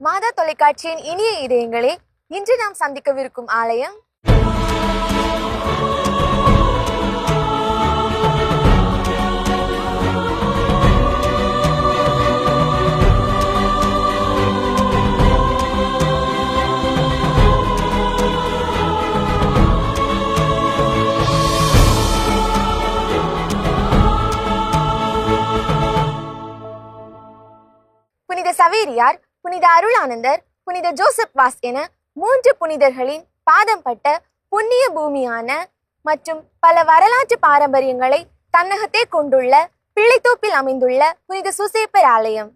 மாதா தொலைக்காட்சியின் இனிய இதயங்களே, இன்று நாம் சந்திக்கவிருக்கும் ஆலயம் புனித சவேரியார், புனித அருளானந்தர், புனித ஜோசப் வாஸ் என 3 புனிதர்களின் பாதம் பட்ட புண்ணிய பூமியான மற்றும் பல வரலாற்று பாரம்பரியங்களை தன்னகத்தே கொண்டுள்ள பிள்ளைத்தோப்பில் அமைந்துள்ள புனித சூசேப்பர் ஆலயம்.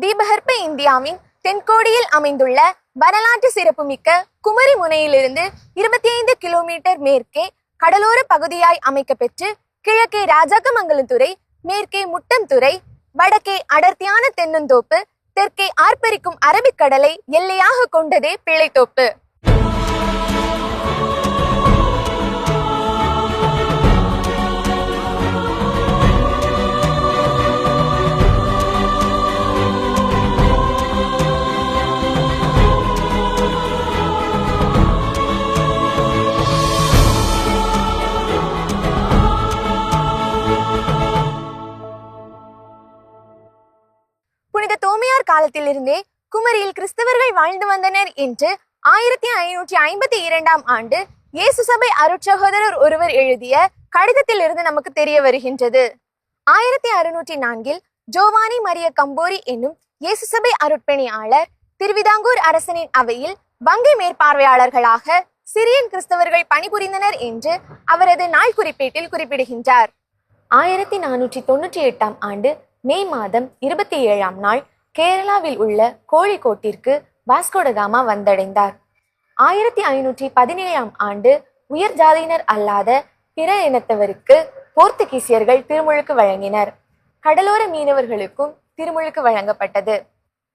தீபகற்ப இந்தியாவின் தென்கோடியில் அமைந்துள்ள வரலாற்று சிறப்புமிக்க குமரி முனையிலிருந்து 25 கிலோமீட்டர் மேற்கே கடலோர பகுதியாய் அமைக்கப்பெற்று கிழக்கே ராஜாக்கமங்கலத்துறை, மேற்கே முட்டம்துறை, வடக்கே அடர்த்தியான தென்னந்தோப்பு, தெற்கே ஆர்ப்பரிக்கும் அரபிக்கடலை எல்லையாக கொண்டதே பிள்ளைத்தோப்பு. புனித தோமையார் காலத்திலிருந்தே குமரியில் கிறிஸ்தவர்கள் வாழ்ந்து வந்தனர் என்று 1552ஆம் ஆண்டு இயேசு சபை அருட்சகோதரர் ஒருவர் எழுதிய கடிதத்திலிருந்து நமக்கு தெரிய வருகின்றது. 1604இல் ஜோவானி மரிய கம்போரி என்னும் இயேசு சபை அருட்பணியாளர் திருவிதாங்கூர் அரசனின் அவையில் வங்கை மேற்பார்வையாளர்களாக சிரியன் கிறிஸ்தவர்கள் பணிபுரிந்தனர் என்று அவரது நாள் குறிப்பேட்டில் குறிப்பிடுகின்றார். 1498ஆம் ஆண்டு மே மாதம் 27ஆம் நாள் கேரளாவில் உள்ள கோழிக்கோட்டிற்கு வாஸ்கோடகாமா வந்தடைந்தார். 1517ஆம் ஆண்டு உயர் ஜாதியினர் அல்லாத பிற இனத்தவருக்கு போர்த்துகீசியர்கள் திருமுழுக்கு வழங்கினர். கடலோர மீனவர்களுக்கும் திருமுழுக்கு வழங்கப்பட்டது.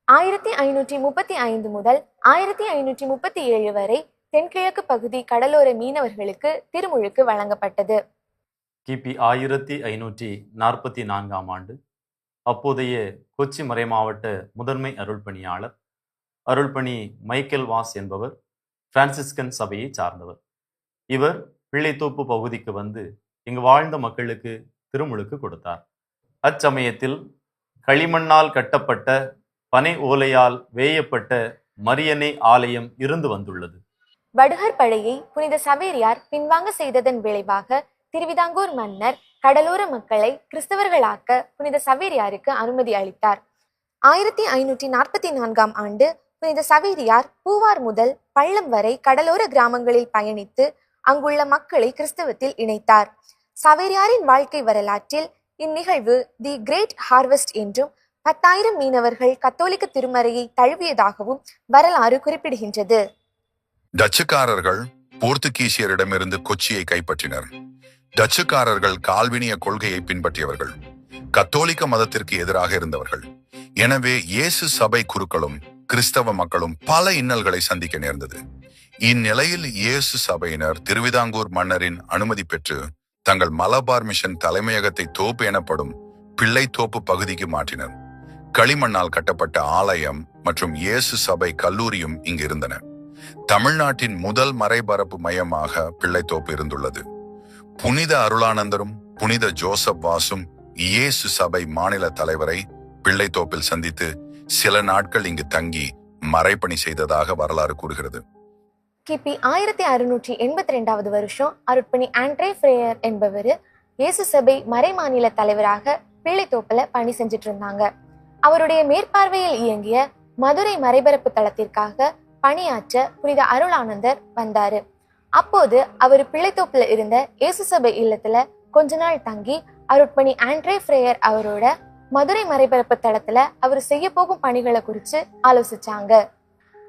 1535 முதல் 1537 வரை தென்கிழக்கு பகுதி கடலோர மீனவர்களுக்கு திருமுழுக்கு வழங்கப்பட்டது. கிபி 1544ஆம் ஆண்டு அப்போதைய கொச்சி மறைமாவட்ட முதன்மை அருள்பணியாளர் அருள்பணி மைக்கேல் வாஸ் என்பவர் பிரான்சிஸ்கன் சபையை சார்ந்தவர். இவர் பிள்ளைத்தோப்பு பகுதிக்கு வந்து இங்கு வாழ்ந்த மக்களுக்கு திருமுழுக்கு கொடுத்தார். அச்சமயத்தில் களிமண்ணால் கட்டப்பட்ட பனை ஓலையால் வேயப்பட்ட மரியனை ஆலயம் இருந்து வந்துள்ளது. வடுகர் படையை புனித சவேரியார் பின்வாங்க செய்ததன் விளைவாக திருவிதாங்கூர் மன்னர் கடலோர மக்களை கிறிஸ்தவர்களாக்க புனித சவேரியாருக்கு அனுமதி அளித்தார். 1544ஆம் ஆண்டு புனித சவேரியார் பூவார் முதல் பள்ளம் வரை கடலோர கிராமங்களில் பயணித்து அங்குள்ள மக்களை கிறிஸ்தவத்தில் இணைத்தார். சவேரியாரின் வாழ்க்கை வரலாற்றில் இந்நிகழ்வு தி கிரேட் ஹார்வெஸ்ட் என்றும் 10,000 மீனவர்கள் கத்தோலிக்க திருமறையை தழுவியதாகவும் வரலாறு குறிப்பிடுகின்றது. டச்சுக்காரர்கள் போர்த்துகீசியரிடமிருந்து கொச்சியை கைப்பற்றினர். டச்சுக்காரர்கள் கால்வினிய கொள்கையை பின்பற்றியவர்கள், கத்தோலிக்க மதத்திற்கு எதிராக இருந்தவர்கள். எனவே இயேசு சபை குருக்களும் கிறிஸ்தவ மக்களும் பல இன்னல்களை சந்திக்க நேர்ந்தது. இந்நிலையில் இயேசு சபையினர் திருவிதாங்கூர் மன்னரின் அனுமதி பெற்று தங்கள் மலபார் மிஷன் தலைமையகத்தை தோப்பு எனப்படும் பிள்ளைத்தோப்பு பகுதிக்கு மாற்றினர். களிமண்ணால் கட்டப்பட்ட ஆலயம் மற்றும் இயேசு சபை கல்லூரியும் இங்கு இருந்தன. தமிழ்நாட்டின் முதல் மறைபரப்பு மையமாக பிள்ளைத்தோப்பு இருந்துள்ளது. புனித அருளானந்தரும் புனித ஜோசப் வாசும் இயேசு சபை மாநில தலைவரை பிள்ளைத்தோப்பில் சந்தித்து சில நாட்கள் இங்கு தங்கி மறைப்பணி செய்ததாக வரலாறு கூறுகிறது. கிபி 1682வது வருஷம் அருட்பணி ஆண்ட்ரே ஃப்ரேயர் என்பவர் இயேசு சபை மறை மாநில தலைவராக பிள்ளைத்தோப்புல பணி செஞ்சுட்டு இருந்தாங்க. அவருடைய மேற்பார்வையில் இயங்கிய மதுரை மறைபரப்பு தளத்திற்காக பணியாற்ற புனித அருளானந்தர் வந்தாரு. அப்போது அவர் பிள்ளைத்தோப்புல இருந்த இயேசு சபை இல்லத்துல கொஞ்ச நாள் தங்கி அருட்பணி ஆண்ட்ரே ஃப்ரேயர் அவரோட மதுரை மறைபரப்பு தளத்துல அவர் செய்ய போகும் பணிகளை குறித்து ஆலோசிச்சாங்க.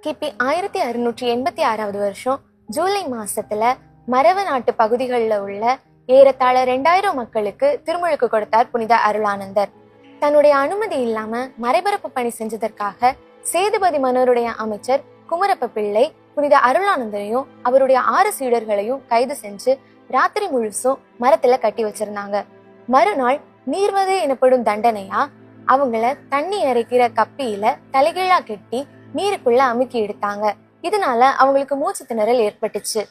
கிபி 1686வது வருஷம் ஜூலை மாசத்துல மரவ நாட்டு பகுதிகளில் உள்ள ஏறத்தாழ 2000 மக்களுக்கு திருமுழுக்கு கொடுத்தார் புனித அருளானந்தர். தன்னுடைய அனுமதி இல்லாம மறைபரப்பு பணி செஞ்சதற்காக சேதுபதி மன்னருடைய அமைச்சர் குமரப்ப பிள்ளை புனித அருளானந்தரையும் அவருடைய 6 சீடர்களையும் கைது செஞ்சு ராத்திரி முழுசும் மரத்துல கட்டி வச்சிருந்தாங்க. மறுநாள் நீர்வது எனப்படும் தண்டனையா அவங்கள தண்ணி இறைக்கிற கப்பியில தலைகீழா கட்டி நீருக்குள்ள அமுக்கி எடுத்தாங்க. இதனால அவங்களுக்கு மூச்சு திணறல் ஏற்பட்டுச்சு.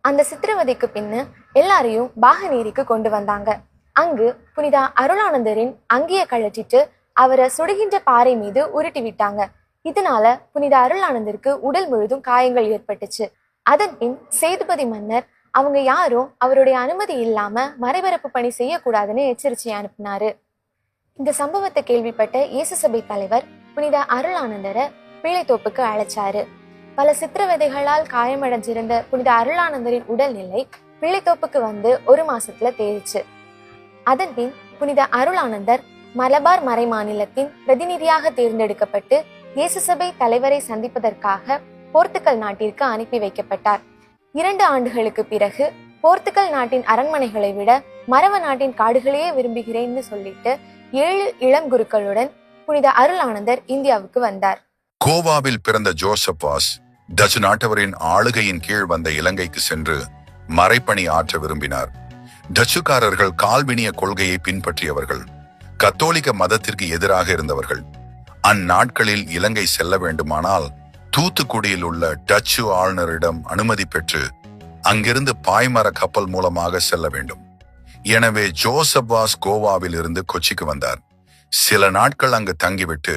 அந்த சித்திரவதைக்கு பின்னு எல்லாரையும் பாகநேரிக்கு கொண்டு வந்தாங்க. அங்கு புனித அருளானந்தரின் அங்கியை கழற்றிட்டு அவரை சுடுகின்ற பாறை மீது உருட்டி விட்டாங்க. இதனால புனித அருளானந்தருக்கு உடல் முழுதும் காயங்கள் ஏற்பட்டுச்சு. அதன் பின் சேதுபதி மன்னர் அவங்க யாரும் அவருடைய அனுமதி இல்லாம மறைபரப்பு பணி செய்யக்கூடாதுன்னு எச்சரிக்கை அனுப்பினாரு. இந்த சம்பவத்தை கேள்விப்பட்ட இயேசு சபை தலைவர் புனித அருளானந்தரை பிள்ளைத்தோப்புக்கு அழைச்சாரு. பல சித்திரவதைகளால் காயமடைஞ்சிருந்த புனித அருளானந்தரின் உடல்நிலை பிள்ளைத்தோப்புக்கு வந்து 1 மாசத்துல தேறிச்சு. அதன் பின் புனித அருளானந்தர் மலபார் மறை மாநிலத்தின் பிரதிநிதியாக தேர்ந்தெடுக்கப்பட்டு இயேசு சபை தலைவரை சந்திப்பதற்காக போர்த்துகல் நாட்டிற்கு அனுப்பி வைக்கப்பட்டார். 2 ஆண்டுகளுக்கு பிறகு போர்த்துகல் நாட்டின் அரண்மனைகளை விட மரவ நாட்டின் காடுகளையே விரும்புகிறேன்னு சொல்லிட்டு 7 இளம் குருக்களுடன் புனித அருளானந்தர் இந்தியாவுக்கு வந்தார். கோவாவில் பிறந்த ஜோசப் வாஸ் டச்சு நாட்டவரின் ஆளுகையின் கீழ் வந்த இலங்கைக்கு சென்று மறைப்பணி ஆற்ற விரும்பினார். டச்சுக்காரர்கள் கால்வினிய கொள்கையை பின்பற்றியவர்கள், கத்தோலிக்க மதத்திற்கு எதிராக இருந்தவர்கள். அந்நாட்களில் இலங்கை செல்ல வேண்டுமானால் தூத்துக்குடியில் உள்ள டச்சு ஆளுநரிடம் அனுமதி பெற்று அங்கிருந்து பாய்மர கப்பல் மூலமாக செல்ல வேண்டும். எனவே ஜோசப் வாஸ் கோவாவில் இருந்து கொச்சிக்கு வந்தார். சில நாட்கள் அங்கு தங்கிவிட்டு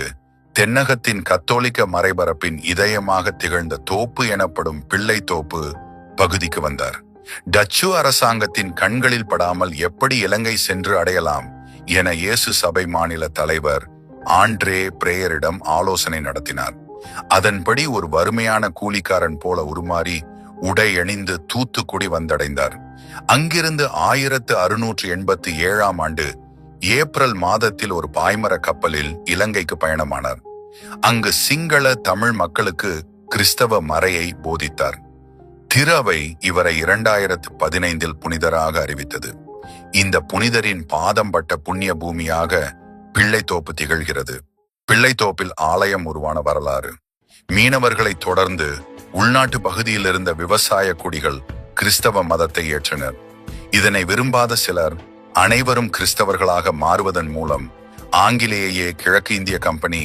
தென்னகத்தின் கத்தோலிக்க மறைபரப்பின் இதயமாக திகழ்ந்த தோப்பு எனப்படும் பிள்ளைத்தோப்பு பகுதிக்கு வந்தார். டச்சு அரசாங்கத்தின் கண்களில் படாமல் எப்படி இலங்கை சென்று அடையலாம் என இயேசு சபை மாநில தலைவர் ஆண்ட்ரே பிரேயரிடம் ஆலோசனை நடத்தினார். அதன்படி ஒரு வறுமையான கூலிக்காரன் போல உருமாறி உடை அணிந்து தூத்துக்குடி வந்தடைந்தார். அங்கிருந்து 1687ஆம் ஆண்டு ஏப்ரல் மாதத்தில் ஒரு பாய்மர கப்பலில் இலங்கைக்கு பயணமானார். அங்கு சிங்கள தமிழ் மக்களுக்கு கிறிஸ்தவ மறையை போதித்தார். திரவை இவரை 2015இல் புனிதராக அறிவித்தது. இந்த புனிதரின் பாதம் பட்ட புண்ணிய பூமியாக பிள்ளைத்தோப்பு திகழ்கிறது. பிள்ளைத்தோப்பில் ஆலயம் உருவான வரலாறு. மீனவர்களை தொடர்ந்து உள்நாட்டு பகுதியில் இருந்த விவசாய குடிகள் கிறிஸ்தவ மதத்தை ஏற்றனர். இதனை விரும்பாத சிலர் அனைவரும் கிறிஸ்தவர்களாக மாறுவதன் மூலம் ஆங்கிலேயே கிழக்கு இந்திய கம்பெனி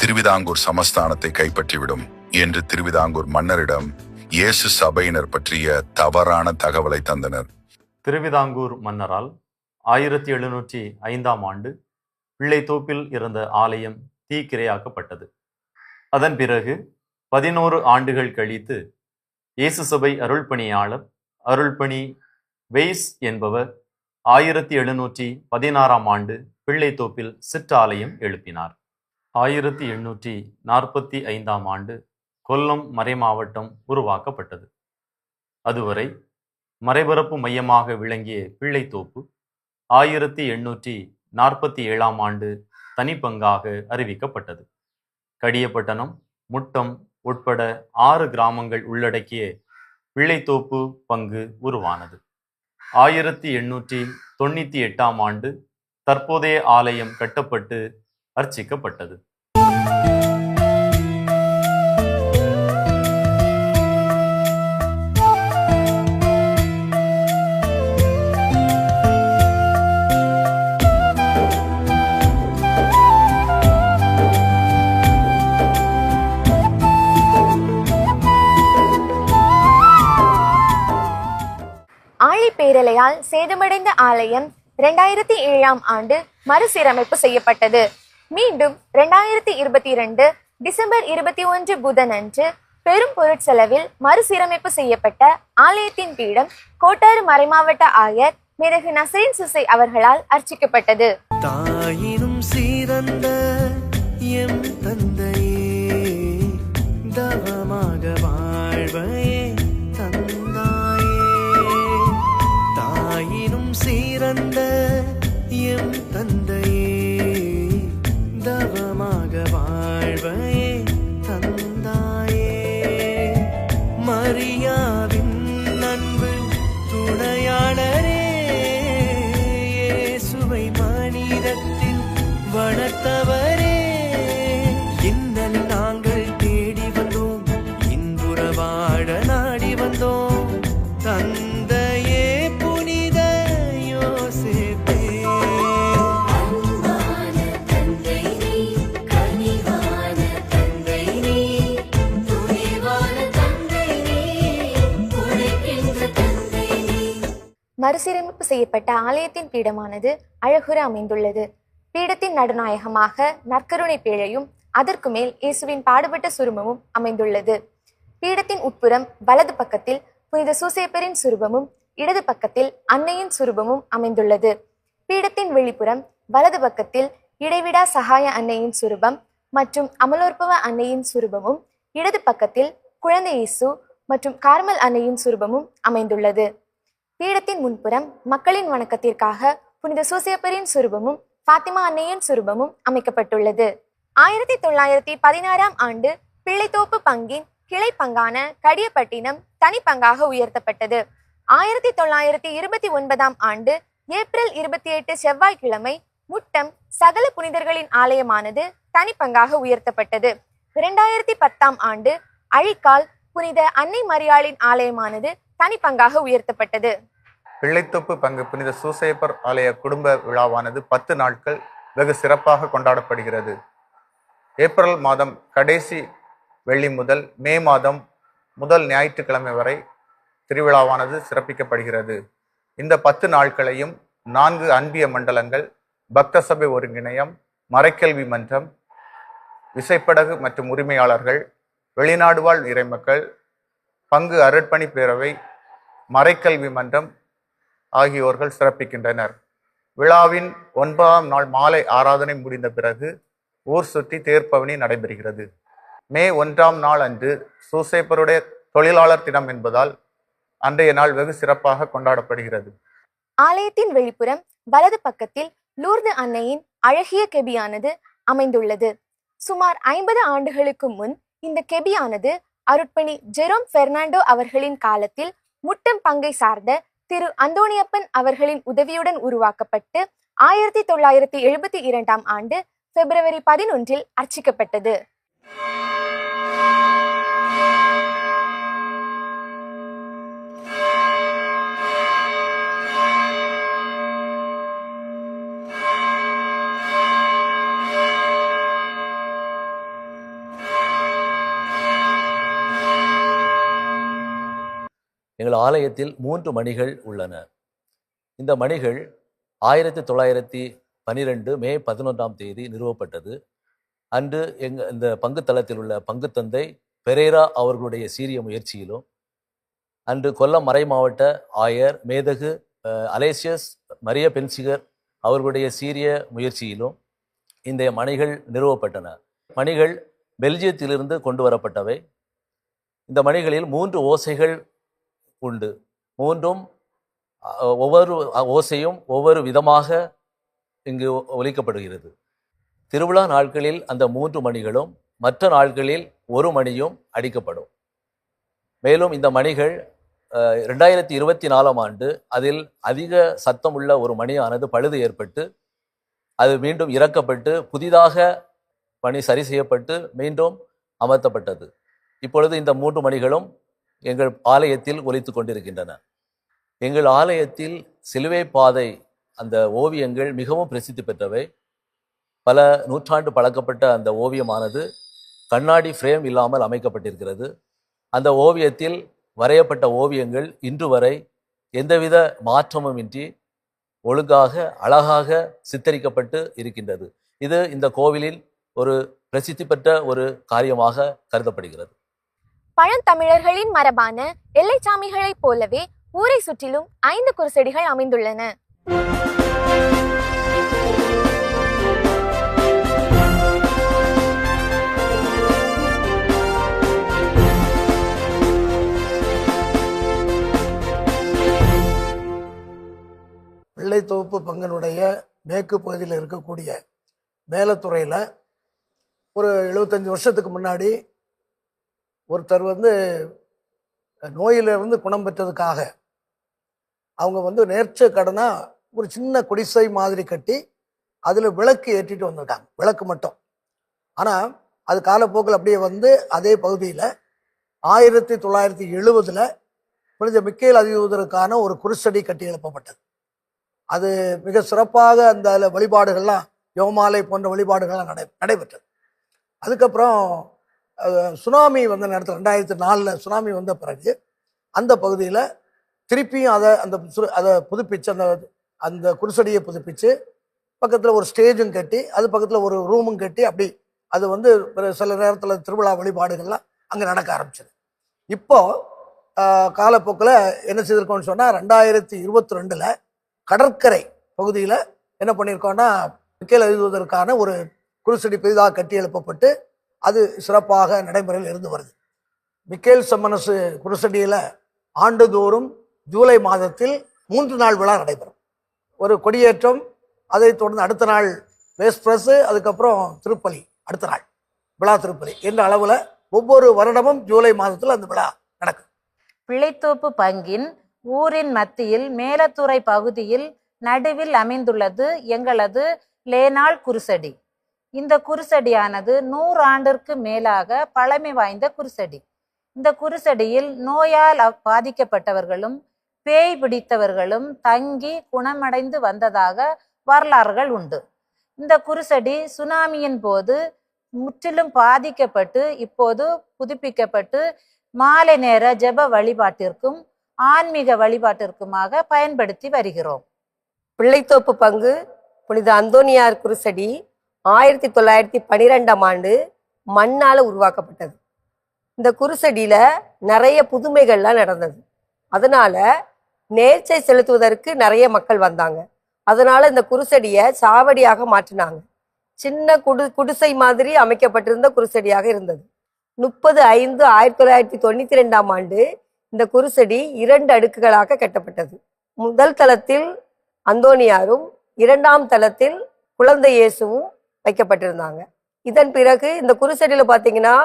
திருவிதாங்கூர் சமஸ்தானத்தை கைப்பற்றிவிடும் என்று திருவிதாங்கூர் மன்னரிடம் இயேசு சபையினர் பற்றிய தவறான தகவலை தந்தனர். திருவிதாங்கூர் மன்னரால் 1705ஆம் ஆண்டு பிள்ளைத்தோப்பில் இருந்த ஆலயம் தீக்கிரையாக்கப்பட்டது. அதன் பிறகு 11 ஆண்டுகள் கழித்து இயேசு சபை அருள்பணியாளர் அருள்பணி வெய்ஸ் என்பவர் 1716ஆம் ஆண்டு பிள்ளைத்தோப்பில் சிற்றாலயம் எழுப்பினார். 1845ஆம் ஆண்டு கொல்லம் மறைமாவட்டம் உருவாக்கப்பட்டது. அதுவரை மறைபரப்பு மையமாக விளங்கிய பிள்ளைத்தோப்பு 1847ஆம் ஆண்டு தனிப்பங்காக அறிவிக்கப்பட்டது. கடியப்பட்டணம், முட்டம் உட்பட 6 கிராமங்கள் உள்ளடக்கிய பிள்ளைத்தோப்பு பங்கு உருவானது. 1898ஆம் ஆண்டு தற்போதைய ஆலயம் கட்டப்பட்டு அர்ச்சிக்கப்பட்டது. பேரலையால் சேதமடைந்த ஆலயம் 2007ஆம் ஆண்டு மறுசீரமைப்பு செய்யப்பட்டது. மீண்டும் 2022 டிசம்பர் 21 புதனன்று பெரும் பொருட்செலவில் மறுசீரமைப்பு செய்யப்பட்ட ஆலயத்தின் பீடம் கோட்டாறு மறைமாவட்ட ஆயர் மேதகு நசரீன் சுசை அவர்களால் அர்ச்சிக்கப்பட்டது. தாயினும் சீரந்த எம் தந்தையே, தவமாக வாழ்வையே தந்தாயே. தாயினும் சீரந்த எம் தந்தையே, தவமாக வாழ்வையே தந்தாயே. மரியாவின் அன்பு துணையாளரே, மறுசீரமைப்பு செய்யப்பட்ட ஆலயத்தின் பீடமானது அழகுற அமைந்துள்ளது. பீடத்தின் நடுநாயகமாக நற்கருணை பேழையும் அதற்கு மேல் இயேசுவின் பாடுபட்ட சுரூபமும் அமைந்துள்ளது. பீடத்தின் உட்புறம் வலது பக்கத்தில் புனித சூசேப்பரின் சுரூபமும் இடது பக்கத்தில் அன்னையின் சுரூபமும் அமைந்துள்ளது. பீடத்தின் வெளிப்புறம் வலது பக்கத்தில் இடைவிடா சகாய அன்னையின் சுரூபம் மற்றும் அமலோற்பவ அன்னையின் சுரூபமும், இடது பக்கத்தில் குழந்தை இயேசு மற்றும் கார்மல் அன்னையின் சுரூபமும் அமைந்துள்ளது. பீடத்தின் முன்புறம் மக்களின் வணக்கத்திற்காக புனித சூசேப்பரின் சுரூபமும் ஃபாத்திமா அன்னையின் சுரூபமும் அமைக்கப்பட்டுள்ளது. 1916ஆம் ஆண்டு பிள்ளைத்தோப்பு பங்கின் கிளை பங்கான கடியப்பட்டினம் தனி பங்காக உயர்த்தப்பட்டது. 1929ஆம் ஆண்டு ஏப்ரல் 28 செவ்வாய்க்கிழமை முட்டம் சகல புனிதர்களின் ஆலயமானது தனி பங்காக உயர்த்தப்பட்டது. 2010ஆம் ஆண்டு அழிக்கால் புனித அன்னை மரியாளின் ஆலயமானது தனி பங்காக உயர்த்தப்பட்டது. பிள்ளைத்தோப்பு பங்கு புனித சூசேப்பர் ஆலய குடும்ப விழாவானது 10 நாட்கள் வெகு சிறப்பாக கொண்டாடப்படுகிறது. ஏப்ரல் மாதம் கடைசி வெள்ளி முதல் மே மாதம் முதல் ஞாயிற்றுக்கிழமை வரை திருவிழாவானது சிறப்பிக்கப்படுகிறது. இந்த 10 நாட்களையும் 4 அன்பிய மண்டலங்கள், பக்த சபை ஒருங்கிணையம், மறைக்கல்வி மன்றம், விசைப்படகு மற்றும் உரிமையாளர்கள், வெளிநாடு வாழ் இறைமக்கள், பங்கு அருட்பணி பேரவை, மறைக்கல்வி மன்றம் ஆகியோர்கள் சிறப்பிக்கின்றனர். விழாவின் 9ஆம் நாள் மாலை ஆராதனை முடிந்த பிறகு ஊர் சுற்றி தேர்ப்பவனி நடைபெறுகிறது. மே 1ஆம் நாள் அன்று சூசேப்பருடைய தொழிலாளர் தினம் என்பதால் அன்றைய நாள் வெகு சிறப்பாக கொண்டாடப்படுகிறது. ஆலயத்தின் வெளிப்புறம் வலது பக்கத்தில் லூர்து அன்னையின் அழகிய கெபியானது அமைந்துள்ளது. சுமார் 50 ஆண்டுகளுக்கு முன் இந்த கெபியானது அருட்பணி ஜெரோம் பெர்னாண்டோ அவர்களின் காலத்தில் முட்டம் பங்கை சார்ந்த திரு அந்தோணியப்பன் அவர்களின் உதவியுடன் உருவாக்கப்பட்டு 1972ஆம் ஆண்டு பிப்ரவரி 11 அர்ச்சிக்கப்பட்டது. எங்கள் ஆலயத்தில் 3 மணிகள் உள்ளன. இந்த மணிகள் 1912 மே 11ஆம் தேதி நிறுவப்பட்டது. அன்று இந்த பங்கு தளத்தில் உள்ள பங்கு தந்தை பெரேரா அவர்களுடைய சீரிய முயற்சியிலும், அன்று கொல்லம் மறை மாவட்ட ஆயர் மேதகு அலேசியஸ் மரிய பென்சிகர் அவர்களுடைய சீரிய முயற்சியிலும் இந்த மணிகள் நிறுவப்பட்டன. மணிகள் பெல்ஜியத்திலிருந்து கொண்டு வரப்பட்டவை. இந்த மணிகளில் 3 ஓசைகள் உண்டு. 3ம் ஒவ்வொரு ஓசையும் ஒவ்வொரு விதமாக இங்கு ஒலிக்கப்படுகிறது. திருவிழா நாட்களில் அந்த 3 மணிகளும், மற்ற நாட்களில் 1 மணியும் அடிக்கப்படும். மேலும் இந்த மணிகள் 2024ஆம் ஆண்டு அதில் அதிக சத்தம் உள்ள ஒரு மணியானது பழுது ஏற்பட்டு அது மீண்டும் இறக்கப்பட்டு புதிதாக மணி சரி செய்யப்பட்டு மீண்டும் அமர்த்தப்பட்டது. இப்பொழுது இந்த 3 மணிகளும் எங்கள் ஆலயத்தில் ஒலித்து கொண்டிருக்கின்றன. எங்கள் ஆலயத்தில் சிலுவை பாதை அந்த ஓவியங்கள் மிகவும் பிரசித்தி பெற்றவை. பல நூற்றாண்டு பழக்கப்பட்ட அந்த ஓவியமானது கண்ணாடி ஃப்ரேம் இல்லாமல் அமைக்கப்பட்டிருக்கிறது. அந்த ஓவியத்தில் வரையப்பட்ட ஓவியங்கள் இன்று வரை எந்தவித மாற்றமும் இன்றி ஒழுங்காக அழகாக சித்தரிக்கப்பட்டு இருக்கின்றது. இது இந்த கோவிலில் ஒரு பிரசித்தி பெற்ற ஒரு காரியமாக கருதப்படுகிறது. பழந்தமிழர்களின் மரபான எல்லைச்சாமிகளைப் போலவே ஊரை சுற்றிலும் 5 குருசடிகள் அமைந்துள்ளன. பிள்ளைத்தோப்பு பங்கனுடைய மேற்கு பகுதியில் இருக்கக்கூடிய மேலத்துறையில் ஒரு 75 வருஷத்துக்கு முன்னாடி ஒருத்தர் நோயிலிருந்து குணம் பெற்றதுக்காக அவங்க நேர்ச்சை கடனாக ஒரு சின்ன குடிசை மாதிரி கட்டி அதில் விளக்கு ஏற்றிட்டு வந்திருக்காங்க. விளக்கு மட்டும். ஆனால் அது காலப்போக்கில் அப்படியே அதே பகுதியில் 1970 புனித மிக்கேல் அதிதூதருக்கான ஒரு குருசடி கட்டி எழுப்பப்பட்டது. அது மிக சிறப்பாக அந்த வழிபாடுகள்லாம் யோமாலை போன்ற வழிபாடுகள்லாம் நடைபெற்றது. அதுக்கப்புறம் சுனாமி வந்த நேரத்தில் 2004 சுனாமி வந்த பிறகு அந்த பகுதியில் திருப்பியும் அதை புதுப்பிச்சு அந்த குருசடியை புதுப்பிச்சு பக்கத்தில் ஒரு ஸ்டேஜும் கட்டி அது பக்கத்தில் ஒரு ரூமும் கட்டி அப்படி அது வந்து சில நேரத்தில் திருவிழா வழிபாடுகள்லாம் அங்கே நடக்க ஆரம்பிச்சது. இப்போ காலப்போக்கில் என்ன செய்திருக்கோம்னு சொன்னால் 2022 கடற்கரை பகுதியில் என்ன பண்ணியிருக்கோம்னா மிக்கேல் எழுதுவதற்கான ஒரு குருசடி பெரிதாக கட்டி எழுப்பப்பட்டு அது சிறப்பாக நடைமுறையில் இருந்து வருது. மிக்கேல் செம்மனசு குருசடியில் ஆண்டுதோறும் ஜூலை மாதத்தில் 3 நாள் விழா நடைபெறும். ஒரு கொடியேற்றம், அதை தொடர்ந்து அடுத்த நாள் வேஸ்பிரஸ், அதுக்கப்புறம் திருப்பலி, அடுத்த நாள் விழா திருப்பலி என்ற அளவில் ஒவ்வொரு வருடமும் ஜூலை மாதத்தில் அந்த விழா நடக்கும். பிள்ளைத்தோப்பு பங்கின் ஊரின் மத்தியில் மேலத்துறை பகுதியில் நடுவில் அமைந்துள்ளது எங்களது லேனாள் குருசடி. இந்த குருசடியானது 100 ஆண்டிற்கு மேலாக பழமை வாய்ந்த குருசடி. இந்த குருசடியில் நோயால் பாதிக்கப்பட்டவர்களும் பேய் பிடித்தவர்களும் தங்கி குணமடைந்து வந்ததாக வரலாறுகள் உண்டு. இந்த குருசடி சுனாமியின் போது முற்றிலும் பாதிக்கப்பட்டு இப்போது புதுப்பிக்கப்பட்டு மாலை நேர ஜெப வழிபாட்டிற்கும் ஆன்மீக வழிபாட்டிற்குமாக பயன்படுத்தி வருகிறோம். பிள்ளைத்தோப்பு பங்கு புனித அந்தோனியார் குருசடி 1912ஆம் ஆண்டு மண்ணால் உருவாக்கப்பட்டது. இந்த குருசடியில் நிறைய புதுமைகள்லாம் நடந்தது. அதனால நேர்ச்சை செலுத்துவதற்கு நிறைய மக்கள் வந்தாங்க. அதனால இந்த குருசடியை சாவடியாக மாற்றினாங்க. சின்ன குடிசை மாதிரி அமைக்கப்பட்டிருந்த குருசடியாக இருந்தது. 30/5/1992ஆம் ஆண்டு இந்த குருசடி 2 அடுக்குகளாக கட்டப்பட்டது. முதல் தளத்தில் அந்தோனியாரும் 2ஆம் தளத்தில் குழந்தை இயேசுவும் வைக்கப்பட்டிருந்தாங்க. இதன் பிறகு இந்த குருசடியில் பார்த்தீங்கன்னா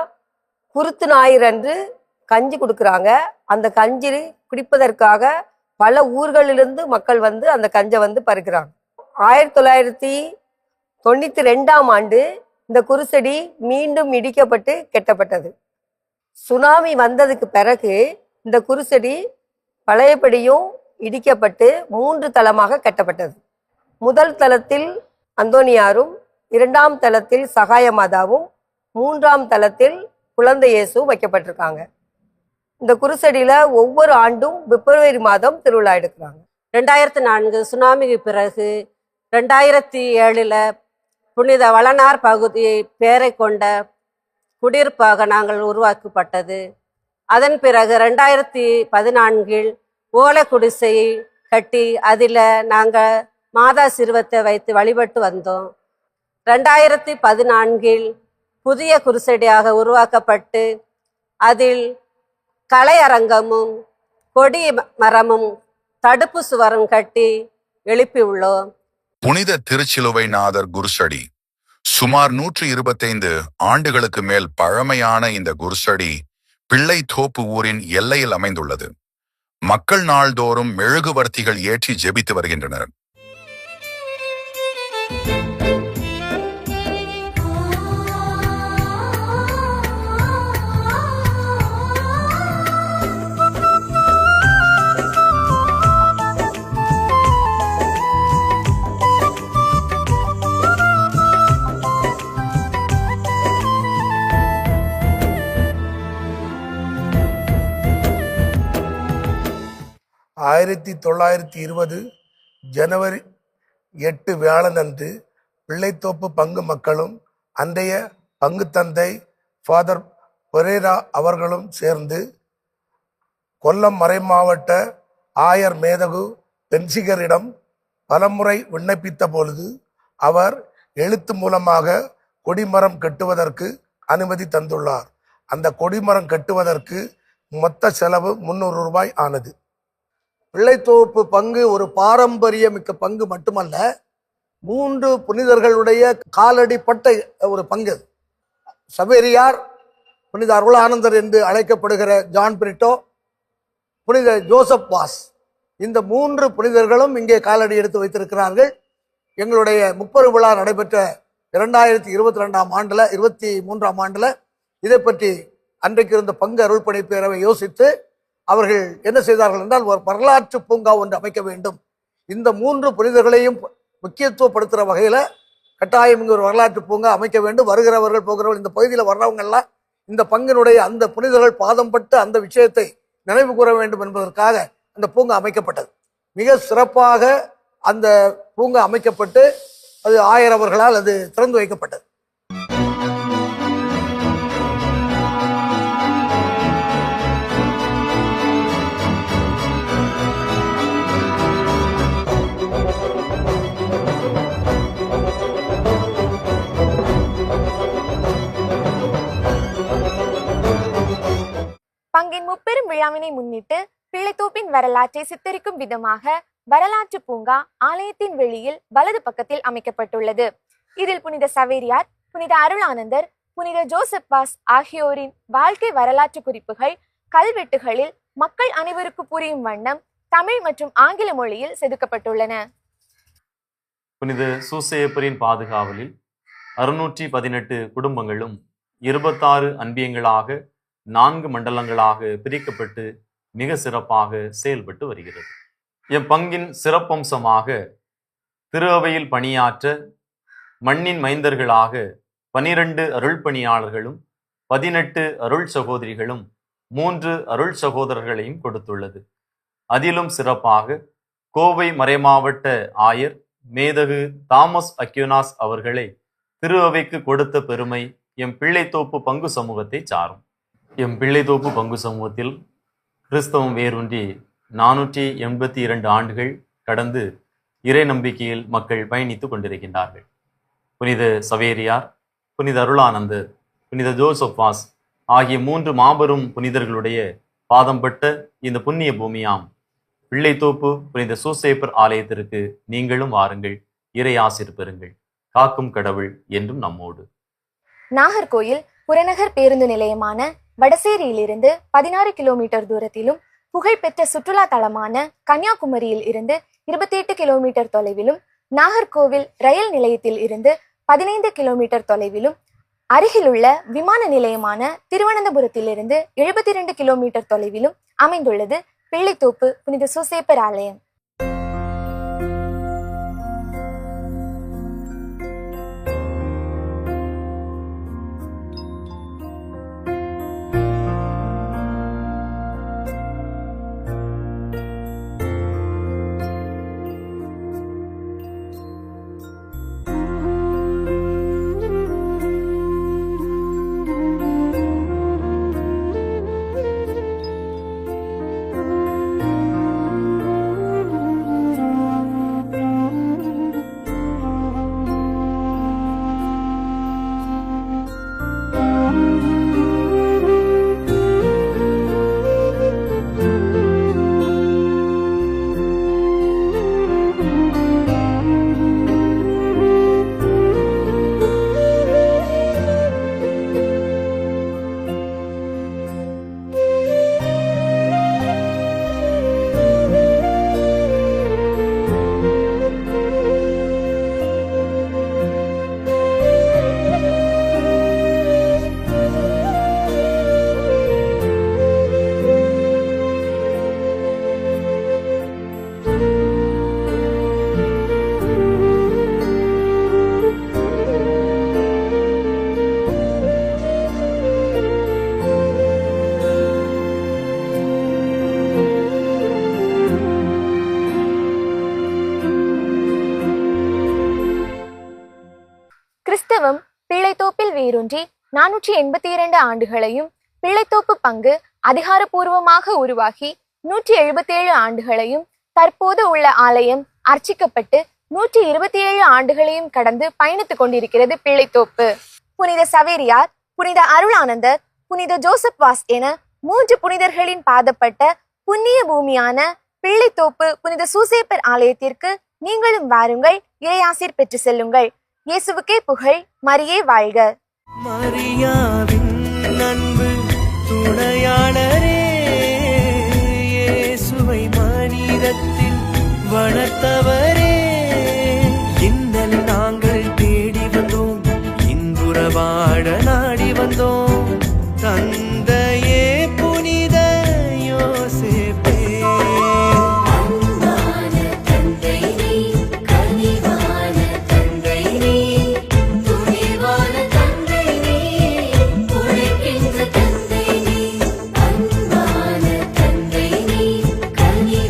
குருத்து ஞாயிறு அன்று கஞ்சி கொடுக்குறாங்க. அந்த கஞ்சி குடிப்பதற்காக பல ஊர்களிலிருந்து மக்கள் வந்து அந்த கஞ்சை வந்து பருக்கிறாங்க. 1992ஆம் ஆண்டு இந்த குருசடி மீண்டும் இடிக்கப்பட்டு கட்டப்பட்டது. சுனாமி வந்ததுக்கு பிறகு இந்த குருசடி பழையபடியும் இடிக்கப்பட்டு 3 தளமாக கட்டப்பட்டது. முதல் தளத்தில் அந்தோனியாரும், 2ஆம் தளத்தில் சகாய மாதாவும், 3ஆம் தளத்தில் குழந்தை இயேசுவும் வைக்கப்பட்டிருக்காங்க. இந்த குருசடியில ஒவ்வொரு ஆண்டும் பிப்ரவரி மாதம் திருவிழா எடுக்கிறாங்க. 2004 சுனாமிக்கு பிறகு 2007 புனித வளனார் பகுதி பேரை கொண்ட குடியிருப்பாக நாங்கள் உருவாக்கப்பட்டது. அதன் பிறகு 2014 ஓலை குடிசையை கட்டி அதில் நாங்கள் மாதா சிறுவத்தை வைத்து வழிபட்டு வந்தோம். 2014 புதிய குருசடியாக உருவாக்கப்பட்டு அதில் கலையரங்கமும் கொடி மரமும் தடுப்பு சுவரும் கட்டி எழுப்பியுள்ளோம். புனித திருச்சிலுவை நாதர் குருசடி சுமார் 125 ஆண்டுகளுக்கு மேல் பழமையான இந்த குருசடி பிள்ளைத்தோப்பு ஊரின் எல்லையில் அமைந்துள்ளது. மக்கள் நாள்தோறும் மெழுகுவர்த்திகள் ஏற்றி ஜெபித்து வருகின்றனர். ஆயிரத்தி 1920 ஜனவரி 8 வியாழனன்று பிள்ளைத்தோப்பு பங்கு மக்களும் அன்றைய பங்கு தந்தை ஃபாதர் பெரேரா அவர்களும் சேர்ந்து கொல்லம் மறைமாவட்ட ஆயர் மேதகு பென்சிகரிடம் பலமுறை விண்ணப்பித்த பொழுது அவர் எழுத்து மூலமாக கொடிமரம் கட்டுவதற்கு அனுமதி தந்துள்ளார். அந்த கொடிமரம் கட்டுவதற்கு மொத்த செலவு 300 ரூபாய் ஆனது. பிள்ளைத்தோப்பு பங்கு ஒரு பாரம்பரியமிக்க பங்கு மட்டுமல்ல, 3 புனிதர்களுடைய காலடிப்பட்ட ஒரு பங்கு. சவேரியார், புனித அருளானந்தர் என்று அழைக்கப்படுகிற ஜான் பிரிட்டோ, புனித ஜோசப் வாஸ், இந்த 3 புனிதர்களும் இங்கே காலடி எடுத்து வைத்திருக்கிறார்கள். எங்களுடைய முப்பெரு விழா நடைபெற்ற 2022ஆம் ஆண்டில் 23ஆம் ஆண்டில் இதை பற்றி அன்றைக்கு இருந்த பங்கு அருள்பணி பேரவை யோசித்து அவர்கள் என்ன செய்தார்கள் என்றால் ஒரு வரலாற்று பூங்கா ஒன்று அமைக்க வேண்டும். இந்த 3 புனிதர்களையும் முக்கியத்துவப்படுத்துகிற வகையில் கட்டாயம் இங்கே ஒரு வரலாற்று பூங்கா அமைக்க வேண்டும். வருகிறவர்கள் போகிறவர்கள் இந்த பகுதியில் வர்றவங்கெல்லாம் இந்த பங்கினுடைய அந்த புனிதர்கள் பாதம் பட்டு அந்த விஷயத்தை நினைவு கூற வேண்டும் என்பதற்காக அந்த பூங்கா அமைக்கப்பட்டது. மிக சிறப்பாக அந்த பூங்கா அமைக்கப்பட்டு அது ஆயர் அவர்களால் அது திறந்து வைக்கப்பட்டது. பங்கின் முப்பெரும் விழாவினை முன்னிட்டு பிள்ளைத்தோப்பின் வரலாற்றை சித்தரிக்கும் விதமாக வரலாற்று பூங்கா ஆலயத்தின் வெளியில் வலது பக்கத்தில் அமைக்கப்பட்டுள்ளது. இதில் புனித சவேரியார், புனித அருளானந்தர், புனித ஜோசப் வாஸ் ஆகியோரின் வாழ்க்கை வரலாற்று குறிப்புகள் கல்வெட்டுகளில் மக்கள் அனைவருக்கு புரியும் வண்ணம் தமிழ் மற்றும் ஆங்கில மொழியில் செதுக்கப்பட்டுள்ளன. புனித சூசையப்பரின் பாதுகாவலில் 618 குடும்பங்களும் 26 அன்பியங்களாக 4 மண்டலங்களாக பிரிக்கப்பட்டு மிக சிறப்பாக செயல்பட்டு வருகிறது. எப்பங்கின் சிறப்பம்சமாக திரு அவையில் பணியாற்ற மண்ணின் மைந்தர்களாக 12 அருள் பணியாளர்களும் 18 அருள் சகோதரிகளும் 3 அருள் சகோதரர்களையும் கொடுத்துள்ளது. அதிலும் சிறப்பாக கோவை மறைமாவட்ட ஆயர் மேதகு தாமஸ் அக்யூனாஸ் அவர்களை திரு அவைக்கு கொடுத்த பெருமை எம் பிள்ளைத்தோப்பு பங்கு சமூகத்தை சாரும். எம் பிள்ளைத்தோப்பு பங்கு சமூகத்தில் கிறிஸ்தவம் வேரூன்றி 482 ஆண்டுகள் கடந்து இறை நம்பிக்கையில் மக்கள் பயணித்துக் கொண்டிருக்கின்றார்கள். புனித சவேரியார், புனித அருளானந்தர், புனித ஜோசப் வாஸ் ஆகிய 3 மாபெரும் புனிதர்களுடைய பாதம் பட்ட இந்த புண்ணிய பூமியாம் பிள்ளைத்தோப்பு புனித சூசையப்பர் ஆலயத்திற்கு நீங்களும் வாருங்கள், இறை ஆசீர் பெறுங்கள். காக்கும் கடவுள் என்றும் நம்மோடு. நாகர்கோயில் புறநகர் பேருந்து நிலையமான வடசேரியிலிருந்து 16 கிலோமீட்டர் தூரத்திலும், புகழ்பெற்ற சுற்றுலா தலமான கன்னியாகுமரியில் இருந்து 28 கிலோமீட்டர் தொலைவிலும், நாகர்கோவில் ரயில் நிலையத்தில் இருந்து 15 கிலோமீட்டர் தொலைவிலும், அருகிலுள்ள விமான நிலையமான திருவனந்தபுரத்திலிருந்து 72 கிலோமீட்டர் தொலைவிலும் அமைந்துள்ளது பிள்ளைத்தோப்பு புனித சூசையப்பர் ஆலயம். கிறிஸ்தவம் பிள்ளைத்தோப்பில் வேரூன்றி 482 ஆண்டுகளையும், பிள்ளைத்தோப்பு பங்கு அதிகாரப்பூர்வமாக உருவாகி 177 ஆண்டுகளையும், தற்போது உள்ள ஆலயம் அர்ச்சிக்கப்பட்டு 127 ஆண்டுகளையும் கடந்து பயணித்துக் கொண்டிருக்கிறது பிள்ளைத்தோப்பு. புனித சவேரியார், புனித அருளானந்தர், புனித ஜோசப் வாஸ் என 3 புனிதர்களின் பாதப்பட்ட புண்ணிய பூமியான பிள்ளைத்தோப்பு புனித சூசையப்பர் ஆலயத்திற்கு நீங்களும் வாருங்கள், இறையாசீர் பெற்று செல்லுங்கள். இயேசுவுக்கே புகழ், மரியே வாழ்க. மரியாவின் அன்பு துணையாளரே, இயேசுவை மனிதத்தில் வளர்த்தவரே, இன்னல் நாங்கள் தேடி வந்தோம், இன்புற வாழ நாடி வந்தோம், தந்தையே புனித யோசேப்பே. கனி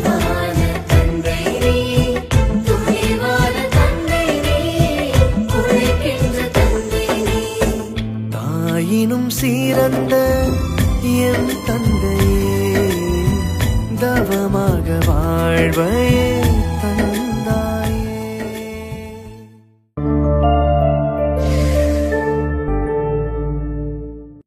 சீரந்த என் தந்தையே தவமாக வாழ்வையே